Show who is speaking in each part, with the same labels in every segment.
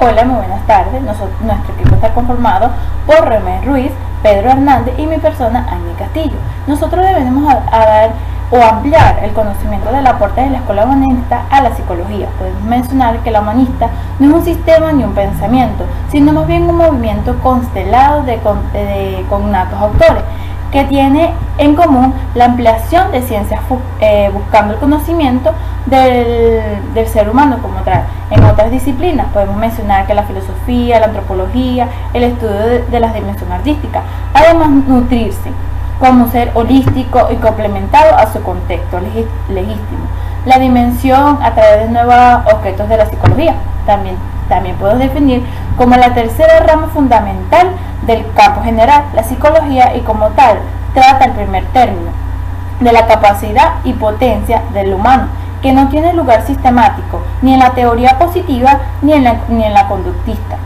Speaker 1: Hola, muy buenas tardes. Nuestro equipo está conformado por Remé Ruiz, Pedro Hernández y mi persona, Annie Castillo. Nosotros debemos dar o ampliar el conocimiento del aporte de la escuela humanista a la psicología. Podemos mencionar que la humanista no es un sistema ni un pensamiento, sino más bien un movimiento constelado de cognatos autores, que tiene en común la ampliación de ciencias buscando el conocimiento del ser humano como tal. En otras disciplinas podemos mencionar que la filosofía, la antropología, el estudio de las dimensiones artísticas, además nutrirse como un ser holístico y complementado a su contexto legítimo. La dimensión a través de nuevos objetos de la psicología también podemos definir como la tercera rama fundamental del campo general, la psicología, y como tal trata el primer término de la capacidad y potencia del humano, que no tiene lugar sistemático ni en la teoría positiva ni en la conductista.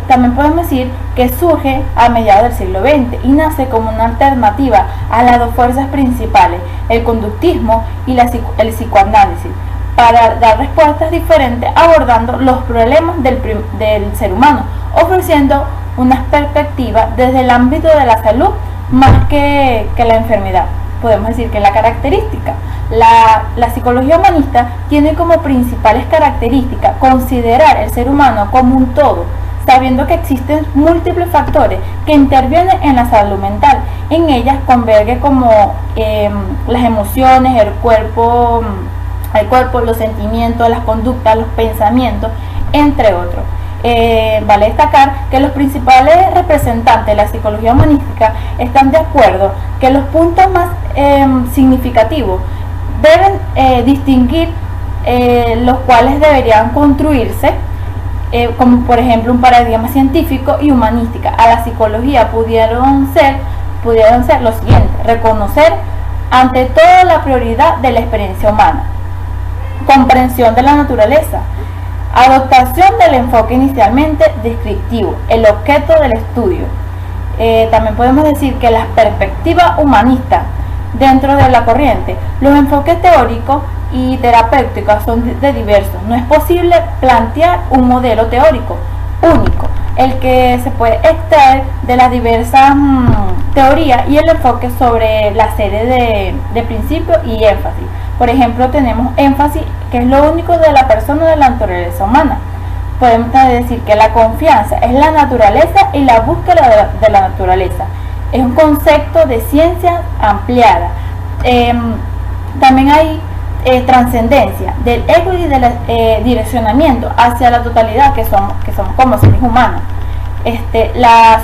Speaker 1: También podemos decir que surge a mediados del siglo XX y nace como una alternativa a las dos fuerzas principales, el conductismo y el psicoanálisis, para dar respuestas diferentes abordando los problemas del ser humano, ofreciendo una perspectiva desde el ámbito de la salud más que la enfermedad. Podemos decir que la característica, la psicología humanista tiene como principales características considerar el ser humano como un todo, sabiendo que existen múltiples factores que intervienen en la salud mental. En ellas converge como las emociones, el cuerpo, los sentimientos, las conductas, los pensamientos, entre otros. Vale destacar que los principales representantes de la psicología humanística están de acuerdo que los puntos más significativos deben distinguir, los cuales deberían construirse, como por ejemplo un paradigma científico y humanística. A la psicología pudieron ser los siguientes: reconocer ante todo la prioridad de la experiencia humana, comprensión de la naturaleza, adoptación del enfoque inicialmente descriptivo, el objeto del estudio. También podemos decir que la perspectiva humanista dentro de la corriente, los enfoques teóricos y terapéuticos son diversos. No es posible plantear un modelo teórico único, el que se puede extraer de las diversas teorías y el enfoque sobre la serie de principios y énfasis. Por ejemplo, tenemos énfasis, que es lo único de la persona, de la naturaleza humana. Podemos decir que la confianza es la naturaleza y la búsqueda de la naturaleza. Es un concepto de ciencia ampliada. También hay trascendencia del ego y del direccionamiento hacia la totalidad que somos como seres humanos. La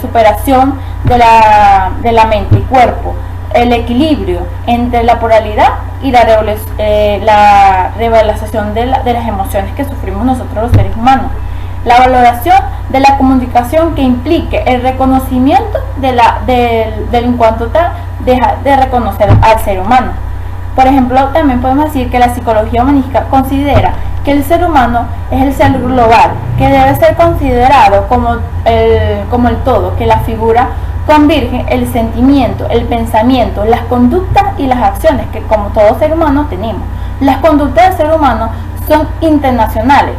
Speaker 1: superación de la mente y cuerpo, el equilibrio entre la polaridad y la revelación de las emociones que sufrimos nosotros los seres humanos. La valoración de la comunicación que implique el reconocimiento del en cuanto tal deja de reconocer al ser humano. Por ejemplo, también podemos decir que la psicología humanística considera que el ser humano es el ser global, que debe ser considerado como el todo, que la figura converge el sentimiento, el pensamiento, las conductas y las acciones que como todo ser humano tenemos. Las conductas del ser humano son intencionales,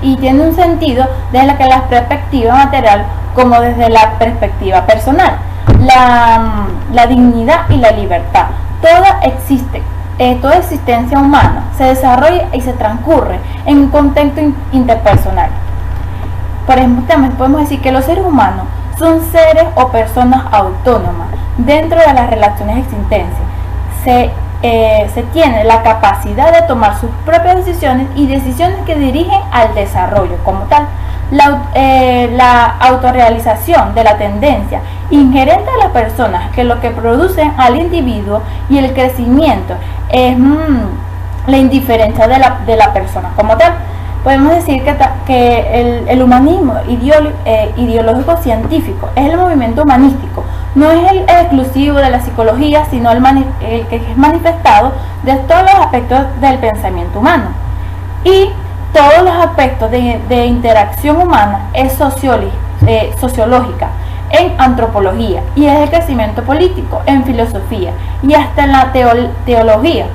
Speaker 1: y tienen un sentido desde la perspectiva material como desde la perspectiva personal. La dignidad y la libertad, toda existencia humana se desarrolla y se transcurre en un contexto interpersonal. Por ejemplo, también podemos decir que los seres humanos son seres o personas autónomas dentro de las relaciones existentes. Se tiene la capacidad de tomar sus propias decisiones y decisiones que dirigen al desarrollo como tal. La autorrealización de la tendencia inherente a las personas, que lo que producen al individuo, y el crecimiento es la indiferencia de la persona como tal. Podemos decir que el humanismo ideológico científico es el movimiento humanístico. No es el exclusivo de la psicología, sino el que es manifestado de todos los aspectos del pensamiento humano. Y todos los aspectos de interacción humana es sociológica en antropología, y es el crecimiento político en filosofía y hasta en la teología.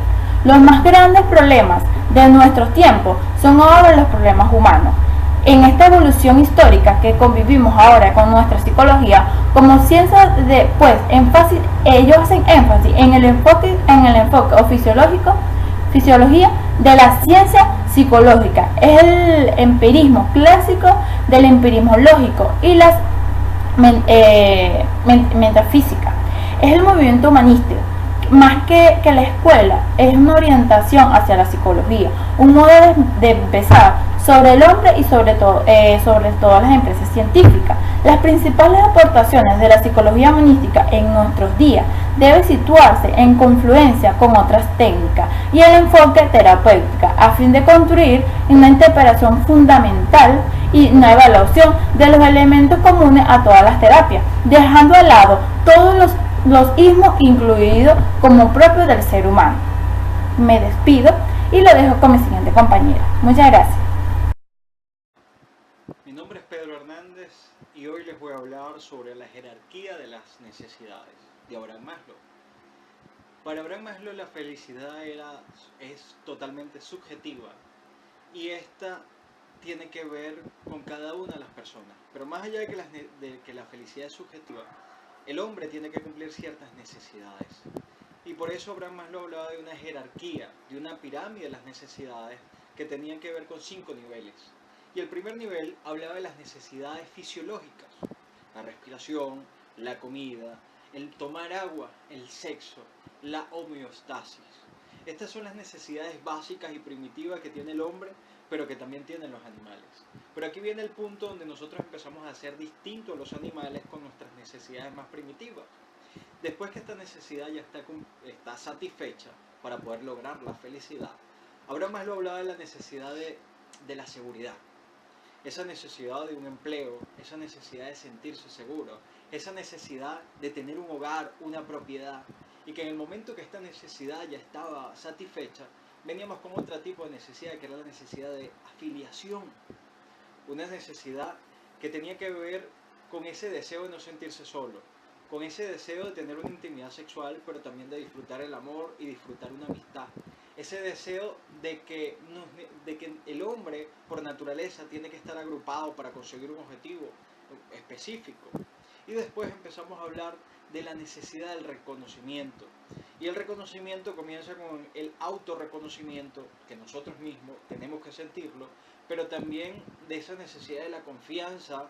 Speaker 1: Los más grandes problemas de nuestros tiempos son ahora los problemas humanos. En esta evolución histórica que convivimos ahora con nuestra psicología, como ciencia de ellos hacen énfasis en el enfoque o fisiología de la ciencia psicológica. Es el empirismo clásico del empirismo lógico y las metafísica. Es el movimiento humanístico. Más que la escuela, es una orientación hacia la psicología, un modo de empezar sobre el hombre y sobre todas las empresas científicas. Las principales aportaciones de la psicología humanística en nuestros días debe situarse en confluencia con otras técnicas y el enfoque terapéutico a fin de construir una interpretación fundamental y una evaluación de los elementos comunes a todas las terapias, dejando de lado todos los ismos incluidos como propios del ser humano. Me despido y lo dejo con mi siguiente compañera. Muchas gracias.
Speaker 2: Mi nombre es Pedro Hernández y hoy les voy a hablar sobre la jerarquía de las necesidades de Abraham Maslow. Para Abraham Maslow la felicidad es totalmente subjetiva y esta tiene que ver con cada una de las personas. Pero más allá de que la felicidad es subjetiva, el hombre tiene que cumplir ciertas necesidades. Y por eso Abraham Maslow hablaba de una jerarquía, de una pirámide de las necesidades que tenían que ver con 5 niveles. Y el primer nivel hablaba de las necesidades fisiológicas, la respiración, la comida, el tomar agua, el sexo, la homeostasis. Estas son las necesidades básicas y primitivas que tiene el hombre, pero que también tienen los animales. Pero aquí viene el punto donde nosotros empezamos a ser distintos a los animales con nuestras necesidades más primitivas. Después que esta necesidad ya está satisfecha para poder lograr la felicidad, Abraham Maslow hablaba de la necesidad de la seguridad. Esa necesidad de un empleo, esa necesidad de sentirse seguro, esa necesidad de tener un hogar, una propiedad, y que en el momento que esta necesidad ya estaba satisfecha, veníamos con otro tipo de necesidad, que era la necesidad de afiliación, una necesidad que tenía que ver con ese deseo de no sentirse solo, con ese deseo de tener una intimidad sexual, pero también de disfrutar el amor y disfrutar una amistad. Ese deseo de que el hombre por naturaleza tiene que estar agrupado para conseguir un objetivo específico. Y después empezamos a hablar de la necesidad del reconocimiento. Y el reconocimiento comienza con el autorreconocimiento, que nosotros mismos tenemos que sentirlo, pero también de esa necesidad de la confianza,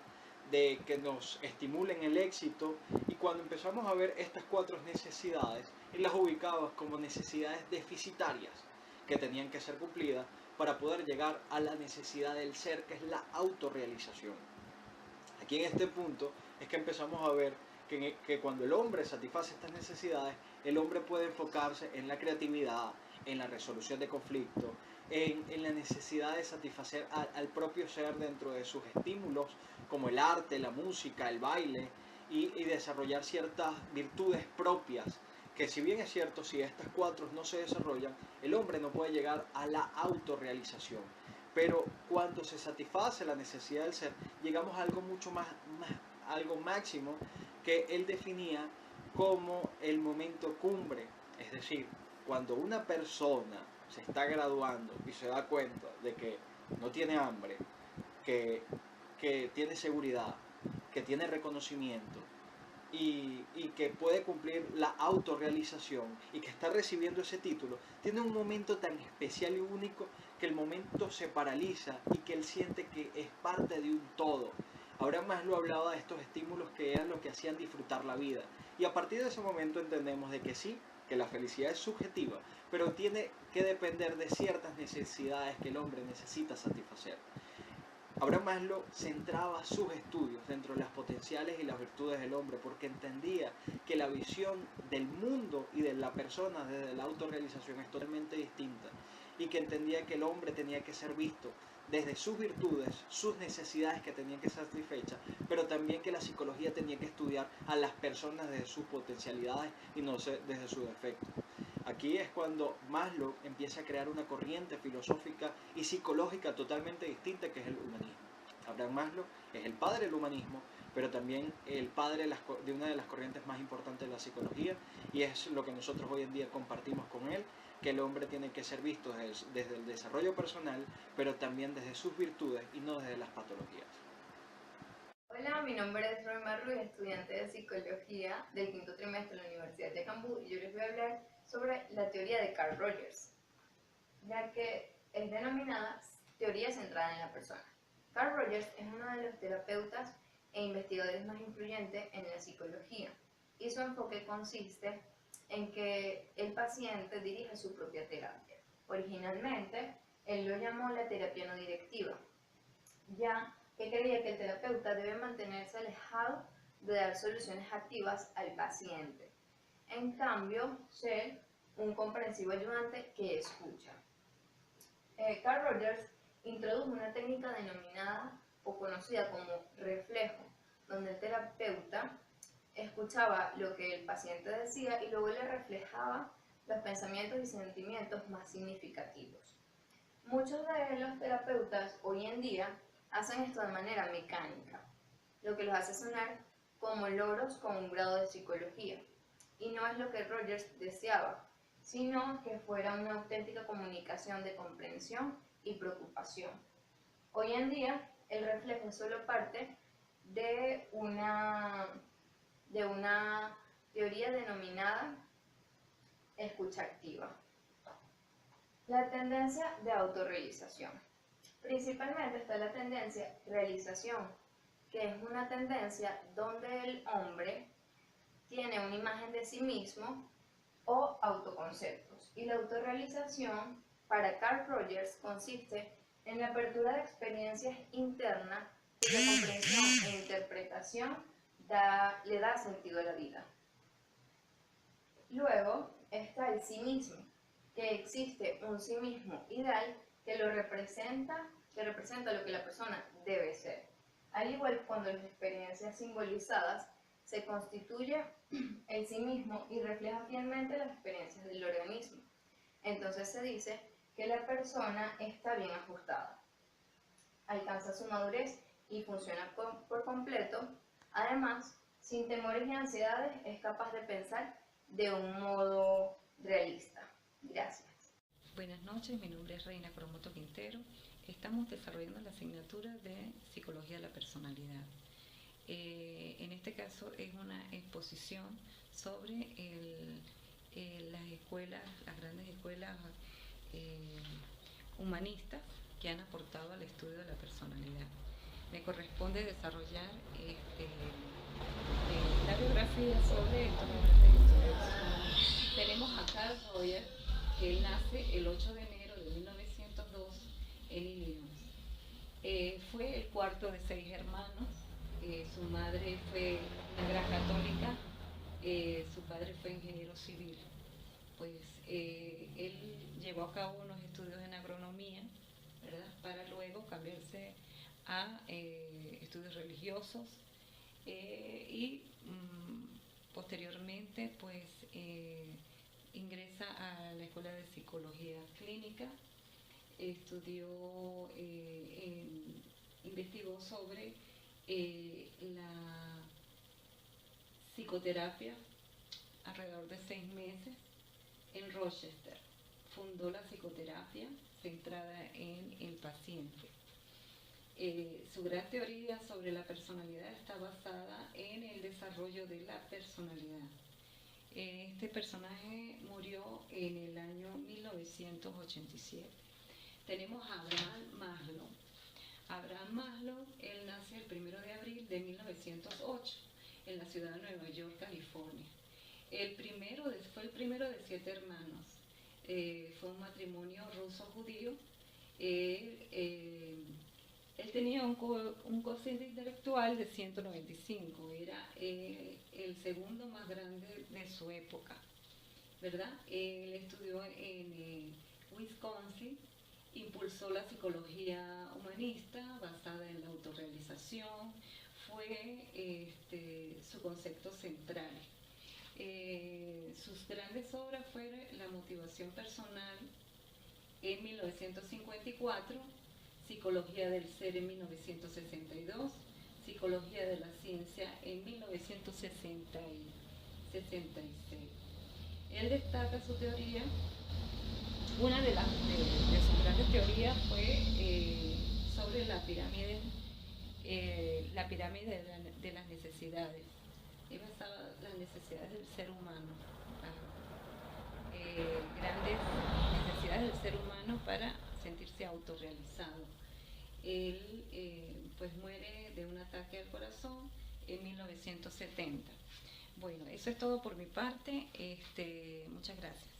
Speaker 2: de que nos estimulen el éxito. Y cuando empezamos a ver estas 4 necesidades, él las ubicaba como necesidades deficitarias que tenían que ser cumplidas para poder llegar a la necesidad del ser, que es la autorrealización. Aquí en este punto es que empezamos a ver que cuando el hombre satisface estas necesidades, el hombre puede enfocarse en la creatividad, en la resolución de conflictos, en la necesidad de satisfacer al propio ser dentro de sus estímulos, como el arte, la música, el baile, y desarrollar ciertas virtudes propias, que si bien es cierto, si estas 4 no se desarrollan, el hombre no puede llegar a la autorrealización. Pero cuando se satisface la necesidad del ser, llegamos a algo mucho algo máximo, que él definía como el momento cumbre. Es decir, cuando una persona se está graduando y se da cuenta de que no tiene hambre, que tiene seguridad, que tiene reconocimiento y que puede cumplir la autorrealización y que está recibiendo ese título, tiene un momento tan especial y único que el momento se paraliza y que él siente que es parte de un todo. Abraham Maslow hablaba de estos estímulos que eran lo que hacían disfrutar la vida. Y a partir de ese momento entendemos de que sí, que la felicidad es subjetiva, pero tiene que depender de ciertas necesidades que el hombre necesita satisfacer. Abraham Maslow centraba sus estudios dentro de las potenciales y las virtudes del hombre, porque entendía que la visión del mundo y de la persona desde la autorrealización es totalmente distinta, y que entendía que el hombre tenía que ser visto desde sus virtudes, sus necesidades que tenían que ser satisfechas, pero también que la psicología tenía que estudiar a las personas desde sus potencialidades y no desde sus defectos. Aquí es cuando Maslow empieza a crear una corriente filosófica y psicológica totalmente distinta, que es el humanismo. Abraham Maslow es el padre del humanismo, pero también el padre de una de las corrientes más importantes de la psicología, y es lo que nosotros hoy en día compartimos con él, que el hombre tiene que ser visto desde el desarrollo personal, pero también desde sus virtudes y no desde las patologías.
Speaker 3: Hola, mi nombre es Roy Marruy, estudiante de Psicología del quinto trimestre de la Universidad de Cambú, y yo les voy a hablar sobre la teoría de Carl Rogers, ya que es denominada teoría centrada en la persona. Carl Rogers es uno de los terapeutas e investigadores más influyentes en la psicología, y su enfoque consiste en que el paciente dirige su propia terapia. Originalmente, él lo llamó la terapia no directiva, ya que creía que el terapeuta debe mantenerse alejado de dar soluciones activas al paciente. En cambio, ser un comprensivo ayudante que escucha. Carl Rogers introdujo una técnica denominada o conocida como reflejo, donde el terapeuta escuchaba lo que el paciente decía y luego le reflejaba los pensamientos y sentimientos más significativos. Muchos de los terapeutas hoy en día hacen esto de manera mecánica, lo que los hace sonar como loros con un grado de psicología. Y no es lo que Rogers deseaba, sino que fuera una auténtica comunicación de comprensión y preocupación. Hoy en día, el reflejo es solo parte de una teoría denominada escucha activa. La tendencia de autorrealización. Principalmente está la tendencia realización, que es una tendencia donde el hombre tiene una imagen de sí mismo o autoconceptos. Y la autorrealización, para Carl Rogers, consiste en la apertura de experiencias internas cuya comprensión e interpretación le da sentido a la vida. Luego está el sí mismo, que existe un sí mismo ideal que representa lo que la persona debe ser. Al igual que cuando las experiencias simbolizadas se constituye el sí mismo y refleja fielmente las experiencias del organismo. Entonces se dice que la persona está bien ajustada, alcanza su madurez y funciona por completo. Además, sin temores y ansiedades, es capaz de pensar de un modo realista. Gracias.
Speaker 4: Buenas noches, mi nombre es Reina Cromoto Quintero. Estamos desarrollando la asignatura de Psicología de la Personalidad. En este caso es una exposición sobre las grandes escuelas humanistas que han aportado al estudio de la personalidad. Me corresponde desarrollar la biografía sobre estos grandes estudios. Tenemos a Carl Rogers, que él nace el 8 de enero de 1902 en Illinois. Fue el cuarto de 6 hermanos. Su madre fue una gran católica, su padre fue ingeniero civil. Pues él llevó a cabo unos estudios en agronomía, ¿verdad?, para luego cambiarse a estudios religiosos y posteriormente pues ingresa a la Escuela de Psicología Clínica, investigó sobre la psicoterapia alrededor de 6 meses en Rochester. Fundó la psicoterapia centrada en el paciente. Su gran teoría sobre la personalidad está basada en el desarrollo de la personalidad. Este personaje murió en el año 1987. Tenemos a Abraham Maslow. Abraham Maslow, él nace el 1 de abril de 1908 en la ciudad de Nueva York, California. Fue el primero de 7 hermanos. Fue un matrimonio ruso-judío. Él tenía un cociente intelectual de 195, era el segundo más grande de su época, ¿verdad? Él estudió en Wisconsin, impulsó la psicología humanista basada en la autorrealización, fue su concepto central. Sus grandes obras fueron La motivación personal en 1954, Psicología del ser en 1962, Psicología de la ciencia en 1966. Él destaca su teoría Una de sus grandes teorías fue sobre la pirámide de las necesidades. Él basaba las necesidades del ser humano, grandes necesidades del ser humano para sentirse autorrealizado. Él pues muere de un ataque al corazón en 1970. Bueno, eso es todo por mi parte. Muchas gracias.